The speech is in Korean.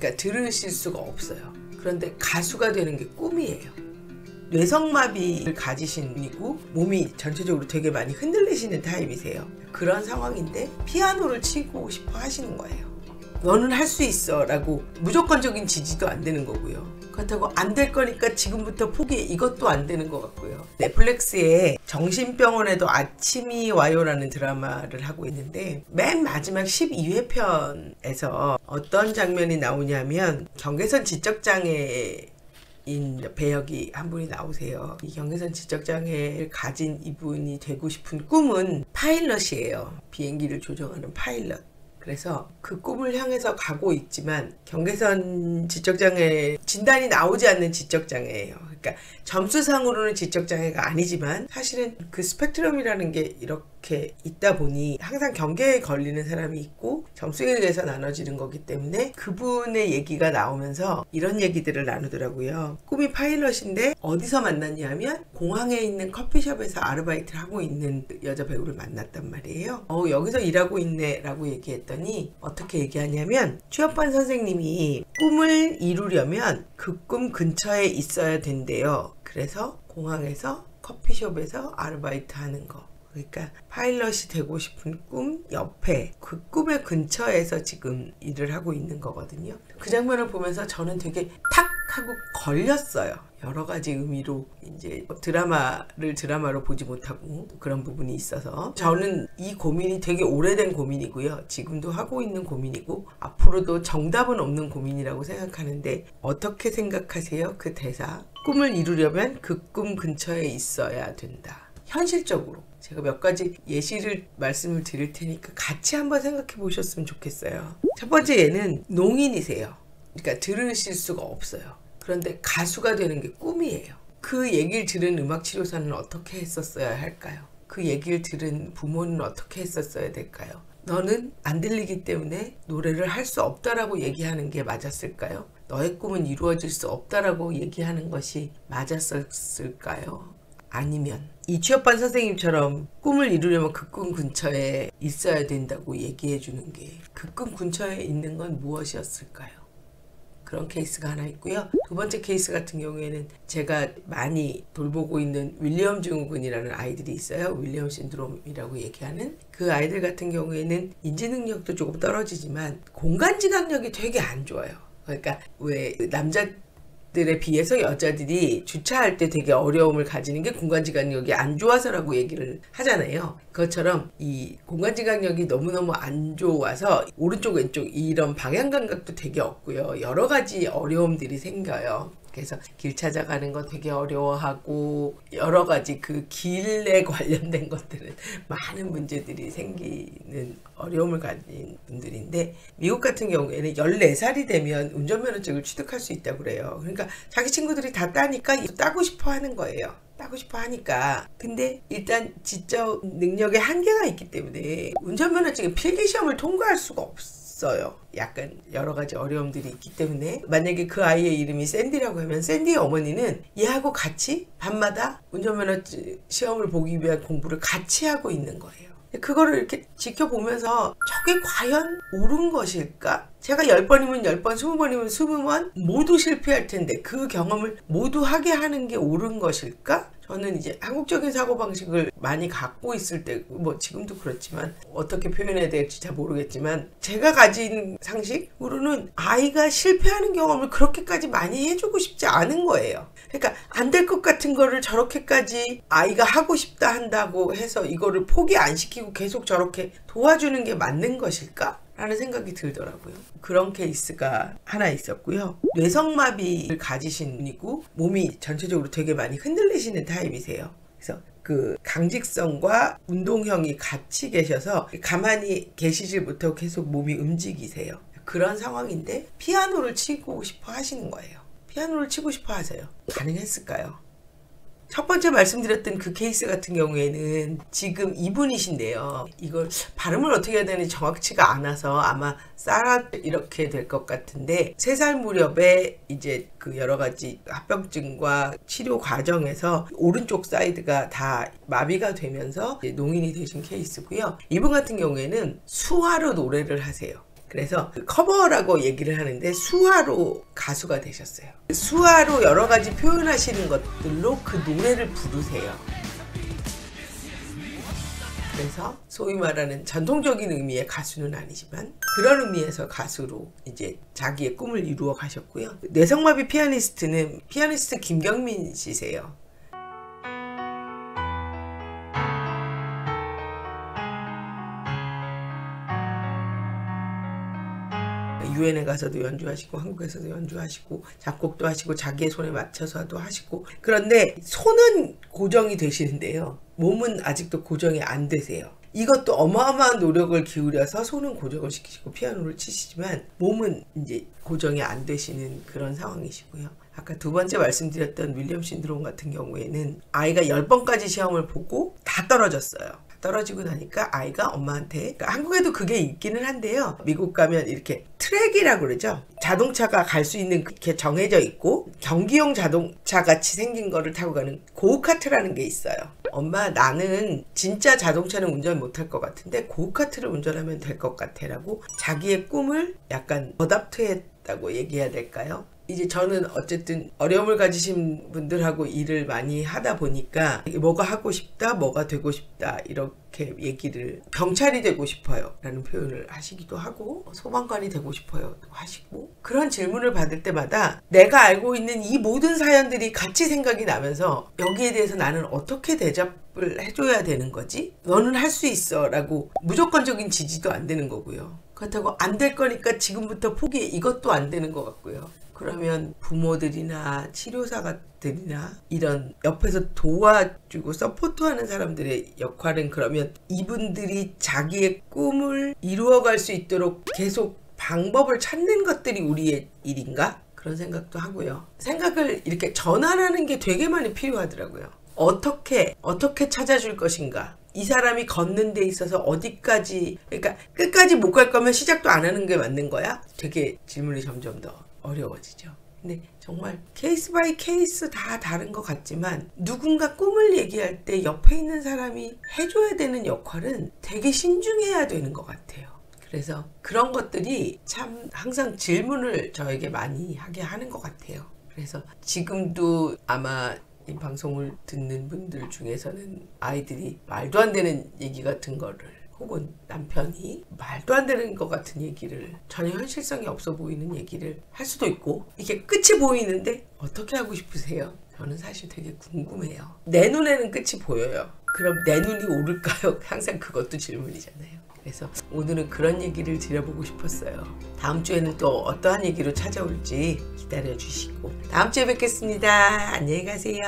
그러니까 들으실 수가 없어요. 그런데 가수가 되는 게 꿈이에요. 뇌성마비를 가지신 분이고 몸이 전체적으로 되게 많이 흔들리시는 타입이세요. 그런 상황인데 피아노를 치고 싶어 하시는 거예요. 너는 할 수 있어 라고 무조건적인 지지도 안 되는 거고요. 그렇다고 안 될 거니까 지금부터 포기해, 이것도 안 되는 것 같고요. 넷플릭스에 정신병원에도 아침이 와요라는 드라마를 하고 있는데 맨 마지막 12회 편에서 어떤 장면이 나오냐면 경계선 지적장애 배역이 한 분이 나오세요. 이 경계선 지적장애를 가진 이분이 되고 싶은 꿈은 파일럿이에요. 비행기를 조종하는 파일럿. 그래서 그 꿈을 향해서 가고 있지만 경계선 지적장애 진단이 나오지 않는 지적장애예요. 그러니까 점수상으로는 지적장애가 아니지만 사실은 그 스펙트럼이라는 게 이렇게 있다 보니 항상 경계에 걸리는 사람이 있고 점수에 의해서 나눠지는 거기 때문에 그분의 얘기가 나오면서 이런 얘기들을 나누더라고요. 꿈이 파일럿인데 어디서 만났냐면 공항에 있는 커피숍에서 아르바이트를 하고 있는 여자 배우를 만났단 말이에요. 여기서 일하고 있네 라고 얘기했더니 어떻게 얘기하냐면 취업반 선생님이 꿈을 이루려면 그 꿈 근처에 있어야 된대요. 그래서 공항에서 커피숍에서 아르바이트 하는 거. 그러니까 파일럿이 되고 싶은 꿈 옆에 그 꿈의 근처에서 지금 일을 하고 있는 거거든요. 그 장면을 보면서 저는 되게 탁 하고 걸렸어요. 여러 가지 의미로 이제 드라마로 보지 못하고 그런 부분이 있어서 저는 이 고민이 되게 오래된 고민이고요. 지금도 하고 있는 고민이고 앞으로도 정답은 없는 고민이라고 생각하는데 어떻게 생각하세요? 그 대사. 꿈을 이루려면 그 꿈 근처에 있어야 된다. 현실적으로 제가 몇 가지 예시를 말씀을 드릴 테니까 같이 한번 생각해 보셨으면 좋겠어요. 첫 번째 예는 농인이세요. 그러니까 들으실 수가 없어요. 그런데 가수가 되는 게 꿈이에요. 그 얘기를 들은 음악치료사는 어떻게 했었어야 할까요? 그 얘기를 들은 부모는 어떻게 했었어야 될까요? 너는 안 들리기 때문에 노래를 할 수 없다라고 얘기하는 게 맞았을까요? 너의 꿈은 이루어질 수 없다라고 얘기하는 것이 맞았을까요? 아니면 이 취업반 선생님처럼 꿈을 이루려면 그 꿈 근처에 있어야 된다고 얘기해 주는 게 그 꿈 근처에 있는 건 무엇이었을까요? 그런 케이스가 하나 있고요. 두 번째 케이스 같은 경우에는 제가 많이 돌보고 있는 윌리엄 증후군이라는 아이들이 있어요. 윌리엄 신드롬이라고 얘기하는 그 아이들 같은 경우에는 인지 능력도 조금 떨어지지만 공간 지각력이 되게 안 좋아요. 그러니까 왜 남자들에 비해서 여자들이 주차할 때 되게 어려움을 가지는 게 공간지각력이 안 좋아서라고 얘기를 하잖아요. 그것처럼 이 공간지각력이 너무너무 안 좋아서 오른쪽 왼쪽 이런 방향 감각도 되게 없고요. 여러 가지 어려움들이 생겨요. 그래서 길 찾아가는 거 되게 어려워하고 여러 가지 그 길에 관련된 것들은 많은 문제들이 생기는 어려움을 가진 분들인데 미국 같은 경우에는 14살이 되면 운전면허증을 취득할 수 있다고 그래요. 그러니까 자기 친구들이 다 따니까 이거 따고 싶어 하는 거예요. 따고 싶어 하니까. 근데 일단 지적 능력에 한계가 있기 때문에 운전면허증의 필기시험을 통과할 수가 없어요. 약간 여러 가지 어려움들이 있기 때문에 만약에 그 아이의 이름이 샌디라고 하면 샌디의 어머니는 얘하고 같이 밤마다 운전면허증 시험을 보기 위한 공부를 같이 하고 있는 거예요. 그거를 이렇게 지켜보면서 저게 과연 옳은 것일까? 제가 10번이면 10번, 20번이면 20번 모두 실패할 텐데 그 경험을 모두 하게 하는 게 옳은 것일까? 저는 이제 한국적인 사고방식을 많이 갖고 있을 때, 뭐 지금도 그렇지만 어떻게 표현해야 될지 잘 모르겠지만 제가 가진 상식으로는 아이가 실패하는 경험을 그렇게까지 많이 해주고 싶지 않은 거예요. 그러니까 안 될 것 같은 거를 저렇게까지 아이가 하고 싶다 한다고 해서 이거를 포기 안 시키고 계속 저렇게 도와주는 게 맞는 것일까? 라는 생각이 들더라고요. 그런 케이스가 하나 있었고요. 뇌성마비를 가지신 분이고 몸이 전체적으로 되게 많이 흔들리시는 타입이세요. 그래서 그 강직성과 운동형이 같이 계셔서 가만히 계시질 못하고 계속 몸이 움직이세요. 그런 상황인데 피아노를 치고 싶어 하시는 거예요. 피아노를 치고 싶어 하세요. 가능했을까요? 첫 번째 말씀드렸던 그 케이스 같은 경우에는 지금 이분이신데요. 이걸 발음을 어떻게 해야 되는지 정확치가 않아서 아마 사라 이렇게 될 것 같은데 3살 무렵에 이제 그 여러 가지 합병증과 치료 과정에서 오른쪽 사이드가 다 마비가 되면서 농인이 되신 케이스고요. 이분 같은 경우에는 수화로 노래를 하세요. 그래서 커버라고 얘기를 하는데 수화로 가수가 되셨어요. 수화로 여러 가지 표현하시는 것들로 그 노래를 부르세요. 그래서 소위 말하는 전통적인 의미의 가수는 아니지만 그런 의미에서 가수로 이제 자기의 꿈을 이루어 가셨고요. 뇌성마비 피아니스트는 피아니스트 김경민 씨세요. 유엔에 가서도 연주하시고 한국에서도 연주하시고 작곡도 하시고 자기의 손에 맞춰서도 하시고, 그런데 손은 고정이 되시는데요. 몸은 아직도 고정이 안 되세요. 이것도 어마어마한 노력을 기울여서 손은 고정을 시키시고 피아노를 치시지만 몸은 이제 고정이 안 되시는 그런 상황이시고요. 아까 두 번째 말씀드렸던 윌리엄 신드롬 같은 경우에는 아이가 10번까지 시험을 보고 다 떨어졌어요. 떨어지고 나니까 아이가 엄마한테, 그러니까 한국에도 그게 있기는 한데요. 미국 가면 이렇게 트랙이라고 그러죠. 자동차가 갈 수 있는 그렇게 정해져 있고 경기용 자동차 같이 생긴 거를 타고 가는 고카트라는 게 있어요. 엄마, 나는 진짜 자동차는 운전 못할 것 같은데 고카트를 운전하면 될 것 같아 라고 자기의 꿈을 약간 어답트했다고 얘기해야 될까요? 이제 저는 어쨌든 어려움을 가지신 분들하고 일을 많이 하다 보니까 뭐가 하고 싶다, 뭐가 되고 싶다 이렇게 얘기를, 경찰이 되고 싶어요 라는 표현을 하시기도 하고 소방관이 되고 싶어요 하시고, 그런 질문을 받을 때마다 내가 알고 있는 이 모든 사연들이 같이 생각이 나면서 여기에 대해서 나는 어떻게 대접을 해줘야 되는 거지? 너는 할 수 있어 라고 무조건적인 지지도 안 되는 거고요. 그렇다고 안 될 거니까 지금부터 포기해, 이것도 안 되는 것 같고요. 그러면 부모들이나 치료사들이나 이런 옆에서 도와주고 서포트하는 사람들의 역할은, 그러면 이분들이 자기의 꿈을 이루어갈 수 있도록 계속 방법을 찾는 것들이 우리의 일인가? 그런 생각도 하고요. 생각을 이렇게 전환하는 게 되게 많이 필요하더라고요. 어떻게 찾아줄 것인가? 이 사람이 걷는 데 있어서 어디까지, 그러니까 끝까지 못 갈 거면 시작도 안 하는 게 맞는 거야? 되게 질문이 점점 더 어려워지죠. 근데 정말 케이스 바이 케이스 다 다른 것 같지만 누군가 꿈을 얘기할 때 옆에 있는 사람이 해줘야 되는 역할은 되게 신중해야 되는 것 같아요. 그래서 그런 것들이 참 항상 질문을 저에게 많이 하게 하는 것 같아요. 그래서 지금도 아마 이 방송을 듣는 분들 중에서는 아이들이 말도 안 되는 얘기 같은 거를, 혹은 남편이 말도 안 되는 것 같은 얘기를, 전혀 현실성이 없어 보이는 얘기를 할 수도 있고, 이게 끝이 보이는데 어떻게 하고 싶으세요? 저는 사실 되게 궁금해요. 내 눈에는 끝이 보여요. 그럼 내 눈이 오를까요? 항상 그것도 질문이잖아요. 그래서 오늘은 그런 얘기를 드려보고 싶었어요. 다음 주에는 또 어떠한 얘기로 찾아올지 기다려 주시고 다음 주에 뵙겠습니다. 안녕히 가세요.